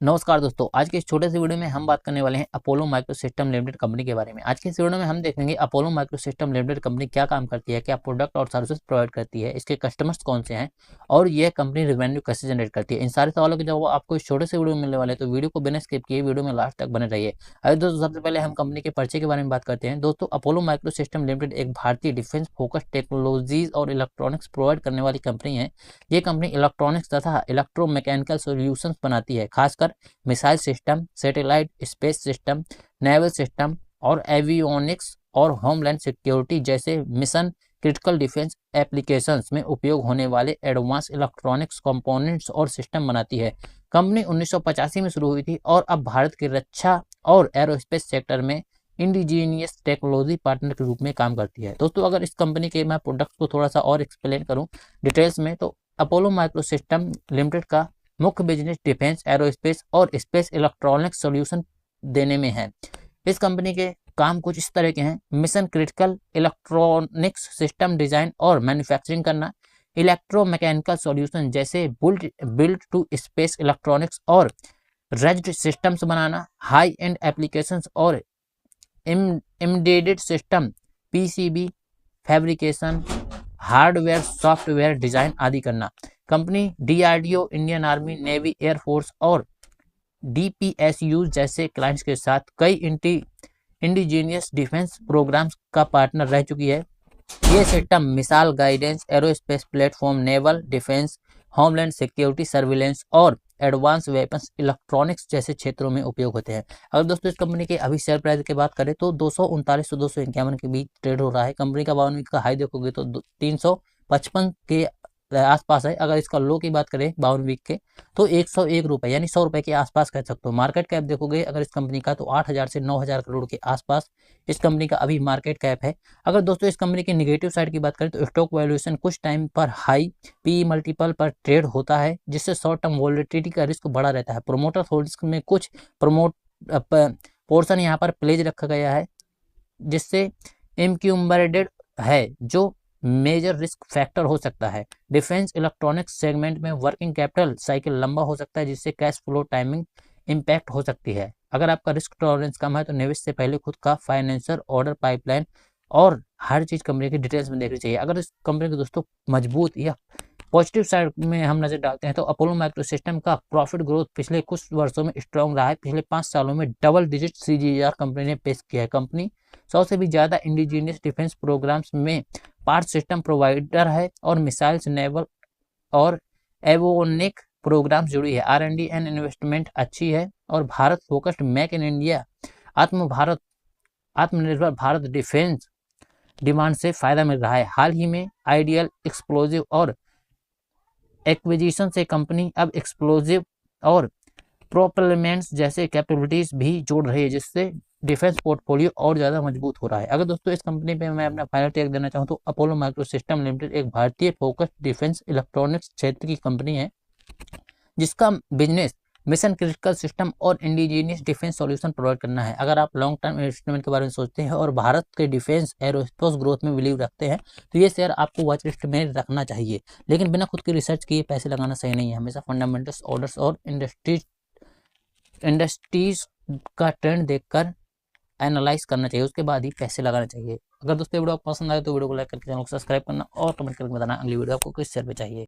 नमस्कार दोस्तों, आज के इस छोटे से वीडियो में हम बात करने वाले हैं Apollo micro system limited company के बारे में। आज के इस वीडियो में हम देखेंगे Apollo micro system limited company क्या काम करती है, क्या प्रोडक्ट और सर्विसेज प्रोवाइड करती है, इसके कस्टमर्स कौन से हैं और यह कंपनी रेवेन्यू कैसे जनरेट करती है। इन सारे सवालों के जवाब आपको इस छोटे से वीडियो में मिलने वाले हैं, तो वीडियो को बिना स्किप किए वीडियो में लास्ट तक बने रहिए। अरे दोस्तों, सबसे पहले हम कंपनी के परिचय के बारे में बात करते हैं। दोस्तों, अपोलो माइक्रो सिस्टम लिमिटेड एक भारतीय डिफेंस फोकस टेक्नोलॉजीज और इलेक्ट्रॉनिक्स प्रोवाइड करने वाली कंपनी है। ये कंपनी इलेक्ट्रॉनिक्स तथा इलेक्ट्रोमैकेनिकल सॉल्यूशंस बनाती है, खासकर missile system, satellite, space system, naval system और एवियोनिक्स और होमलैंड सिक्योरिटी जैसे मिशन क्रिटिकल डिफेंस एप्लीकेशंस में उपयोग होने वाले एडवांस इलेक्ट्रॉनिक्स कंपोनेंट्स और सिस्टम बनाती है। कंपनी 1985 में शुरू हुई थी और अब भारत की रक्षा और एरोस्पेस सेक्टर में इंडिजीनियस टेक्नोलॉजी पार्टनर के रूप में काम करती है। दोस्तों, अगर इस कंपनी के मैं प्रोडक्ट्स को थोड़ा सा और एक्सप्लेन करूं डिटेल्स में, तो अपोलो माइक्रो सिस्टम लिमिटेड का मुख्य बिजनेस डिफेंस, एरोस्पेस और स्पेस इलेक्ट्रॉनिक्स सॉल्यूशन देने में है। इस कंपनी के काम कुछ इस तरह के हैं: mission critical electronics system design और मैन्युफैक्चरिंग करना, इलेक्ट्रोमैकेनिकल सॉल्यूशन जैसे बिल्ड टू स्पेस इलेक्ट्रॉनिक्स और रेज्ड सिस्टम्स बनाना, हाई एंड एप्लीकेशंस और embedded system, PCB fabrication, hardware software design आदि करना। Company DRDO, Indian army, navy, air force और डीपीएसयू जैसे क्लाइंट्स के साथ कई इंडिजीनियस डिफेंस प्रोग्राम्स का पार्टनर रह चुकी है। ये system missile guidance, aerospace platform, naval defence, homeland security, surveillance और एडवांस वेपन्स इलेक्ट्रॉनिक्स जैसे क्षेत्रों में उपयोग होते हैं। अगर दोस्तों इस कंपनी के अभी शेयर प्राइस की बात करें तो 239 से 251 के बीच ट्रेड हो रहा है। कंपनी का 52 वीक का हाई देखोगे तो 355 के आसपास है। अगर इसका लो की बात करें 52 वीक के, तो 101 रुपये यानी 100 रुपये के आसपास कह सकते हो। मार्केट कैप देखोगे अगर इस कंपनी का, तो 8,000 से 9,000 करोड़ के आसपास इस कंपनी का अभी मार्केट कैप है। अगर दोस्तों इस कंपनी की निगेटिव साइड की बात करें तो स्टॉक वैल्यूएशन कुछ टाइम पर हाई पी मल्टीपल पर ट्रेड होता है, जिससे शॉर्ट टर्म वॉलेटिलिटी का रिस्क बढ़ा रहता है। प्रोमोटर होल्डिंग्स में कुछ पोर्शन यहाँ पर प्लेज रखा गया है, जिससे इनक्यूम्बरेटेड है, जो मेजर रिस्क फैक्टर हो सकता है। डिफेंस इलेक्ट्रॉनिक्स सेगमेंट में वर्किंग कैपिटल साइकिल लंबा हो सकता है, जिससे कैश फ्लो टाइमिंग इंपैक्ट हो सकती है। अगर आपका रिस्क टॉलरेंस कम है तो निवेश से पहले खुद का फाइनेंशियल ऑर्डर पाइपलाइन और हर चीज कंपनी की डिटेल्स में देखनी चाहिए। अगर इस कंपनी के दोस्तों मजबूत या पॉजिटिव साइड में हम नजर डालते हैं तो अपोलो माइक्रो सिस्टम का प्रॉफिट ग्रोथ पिछले कुछ वर्षों में स्ट्रॉन्ग रहा है। पिछले 5 सालों में डबल डिजिट सीजीआर कंपनी ने पेश किया है। कंपनी 100 से भी ज्यादा इंडिजीनियस डिफेंस प्रोग्राम्स में पार्ट सिस्टम प्रोवाइडर है और मिसाइल्स, नेवल और एवोनिक प्रोग्राम्स जुड़ी है। R&D एंड इन्वेस्टमेंट अच्छी है और Bharat focused make in India आत्मनिर्भर भारत डिफेंस डिमांड से फायदा मिल रहा है। हाल ही में आइडियल एक्सप्लोजिव और एक्विजिशन से कंपनी अब एक्सप्लोजिव और प्रोपेलमेंट्स जैसे कैपेबिलिटीज भी जोड़ रही है, जिससे डिफेंस पोर्टफोलियो और ज़्यादा मजबूत हो रहा है। अगर दोस्तों इस कंपनी पे मैं अपना फाइनल टेक देना चाहूँ तो अपोलो माइक्रो सिस्टम लिमिटेड एक भारतीय फोकस्ड डिफेंस इलेक्ट्रॉनिक्स क्षेत्र की कंपनी है, जिसका बिजनेस मिशन क्रिटिकल सिस्टम और इंडिजीनियस डिफेंस सॉल्यूशन प्रोवाइड करना है। अगर आप लॉन्ग टर्म इन्वेस्टमेंट के बारे में सोचते हैं और भारत के डिफेंस एरोस्पेस ग्रोथ में बिलीव रखते हैं तो ये शेयर आपको वॉच लिस्ट में रखना चाहिए, लेकिन बिना खुद की रिसर्च किए पैसे लगाना सही नहीं है। हमेशा फंडामेंटल्स, ऑर्डर्स और इंडस्ट्रीज का ट्रेंड देखकर एनालाइज करना चाहिए, उसके बाद ही पैसे लगाना चाहिए। अगर दोस्तों वीडियो आपको पसंद आए तो वीडियो को लाइक करके चैनल को सब्सक्राइब करना और कमेंट करके बताना अगली वीडियो आपको किस शेयर पे चाहिए।